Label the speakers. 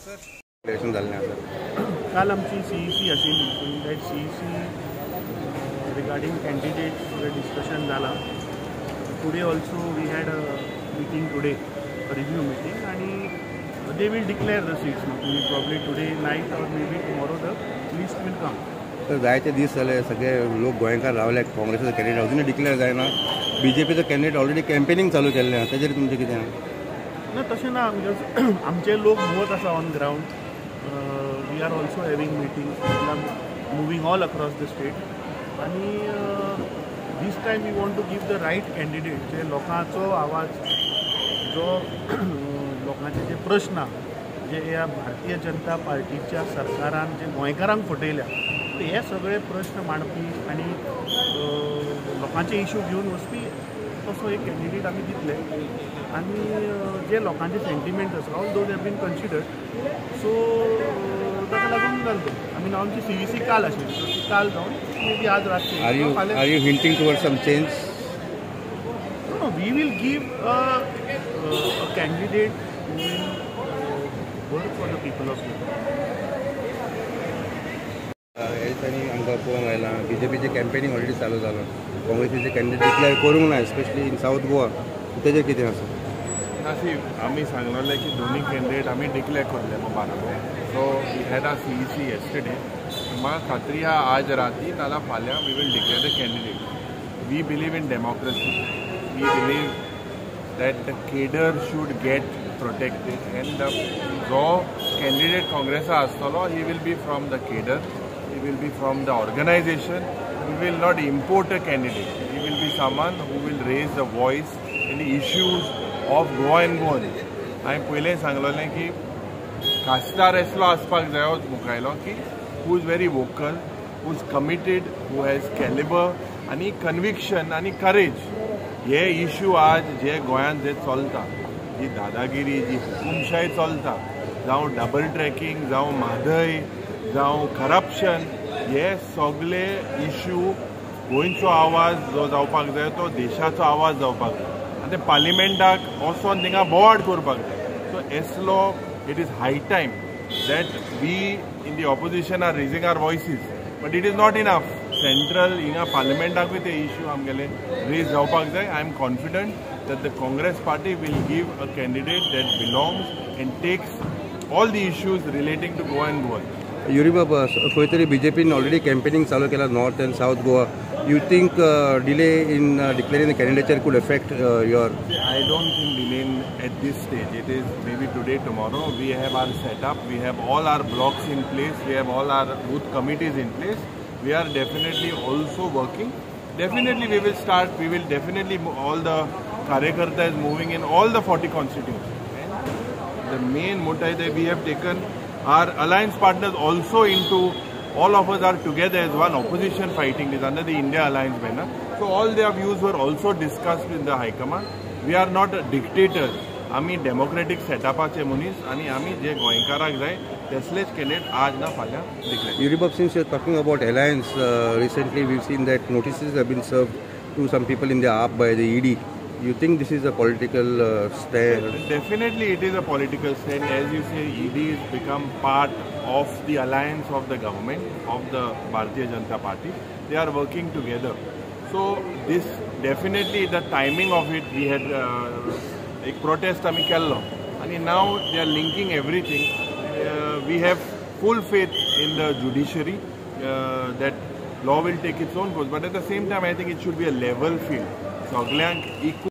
Speaker 1: Election झालें आसा
Speaker 2: काल आमची CEC आशिल्ली. So in that CEC regarding candidates discussion जाला. Today also we had a meeting today, review meeting, आणि they will declare the seats. Probably today night or maybe tomorrow the list will come.
Speaker 1: तर जायते दीस जाले सगळे लोक गोंयकार रावले. काँग्रेसाचो candidate अजूनय डिक्लेअर जायना. BJPचो कॅन्डिडेट ऑलरेडी कॅम्पेनिंग चालू केल्लें आसा. तेजेर तुमचें कितें?
Speaker 2: ना तशें ना, बिकॉज आमचे लोक मुवत आसा on ground. We are also having meetings, moving all across the state, आणि this time we want to give the right candidate, जे लोकांचो आवाज, जो लोकांचे जे प्रश्न जे ह्या भारतीय जनता पार्टीच्या सरकारान जे गोंयकारांक फटयल्या, हे सगळे प्रश्न मांडपी आणि लोकांचे इश्यू घेवन वचपी तसो एक कॅन्डिडेट आमी दितले. आणि जे लोकांचे सेंटिमेंट आसा all those have been considered. So ताका लागून जाल्लो. आमी आमची CEC काल आशिल्ली, काल जावन मे बी आज रातची.
Speaker 1: Are you hinting towards some change?
Speaker 2: No, we will give a candidate who will work for the people of Goa.
Speaker 1: आमकां पळोवंक आयलां BJPचे कॅम्पेनिंग ऑलरेडी चालू जालो. काँग्रेसीचे कॅन्डिडेट डिक्लेअर करूंक ना, स्पेशली इन साऊथ गोवा. तेजेर कितें आसा?
Speaker 3: आमी सांगलोलें की दोनी कॅन्डिडेट आमी डिक्लेअर करले बाराबर. So we had a CEC yesterday. म्हाका खात्री आहा आज राती नाल्यार फाल्यां we will declare the candidate. We believe in democracy. We believe that the cadre should get protected, and the candidate Congress astolo, he will be from the cadre, he will be from the organization. We will not import a candidate. He will be someone who will raise the voice in the issues of Goa and Goans. हांवें पयलें सांगलोलें की खासदार असलो आसपाक जायो मुखायलो की who is very vocal, who is committed, who has caliber आणि conviction आणि courage. हे इश्यू आज जे गोंयांत जे चलता, जी दादागिरी, जी हुकुमशाही चलता, जावं डबल ट्रॅकिंग, जावं म्हादय, जावं करप्शन, हे सगळे इश्यू गोंयचो आवाज जो जावपाक जाय तो देशाचो आवाज जावपाक जाय, आनी ते पार्लिमेंटाक वचोन थिंगा बोवाड करपाक जाय. सो एसलो it is high time that we in the opposition are raising our voices, but it is not enough. Central हिंगा पार्लिमेंटाकूय ते इश्यू आमगेले रेज जावपाक जाय. I am confident that the Congress party will give a candidate that belongs and takes all the issues relating to Goa and Goa.
Speaker 1: युरीबाब, खंय तरी BJPन ऑलरेडी कॅम्पेनिंग चालू केला north and south Goa. You think delay in declaring the कॅन्डिडेचर could affect your?
Speaker 3: I don't think delaying at this stage. It is maybe today, tomorrow. We have our setup. We have all our blocks in place. We have all our booth committees in place. We are definitely also working. Definitely we will start. We will definitely all the Karyakartas moving in all the 40 constituencies. And the main motive that we have taken our alliance partners also into. All of us are together as one opposition fighting this under the India Alliance banner. So all their views were also discussed with the High Command. We are not dictators. आमी democratic सेटअपाचे मनीस आणि आमी जे गोंयकाराक जाय तसलेच candidate आज ना फाल्यां declare.
Speaker 1: युरीबाब, since you're talking about alliance, recently we've seen that notices have been served to some people in the AAP by the ED. You think this is a political stand?
Speaker 3: Definitely it is a political stand. As you say, ED has become part of the alliance of the government, of the Bharatiya Janata Party. They are working together. So this definitely the timing of it, we had एक protest आमी केल्लो, आणि now they are linking everything. We have full faith in the judiciary that law will take its own course, but at the same time I think it should be a level field. सगळ्यांक equal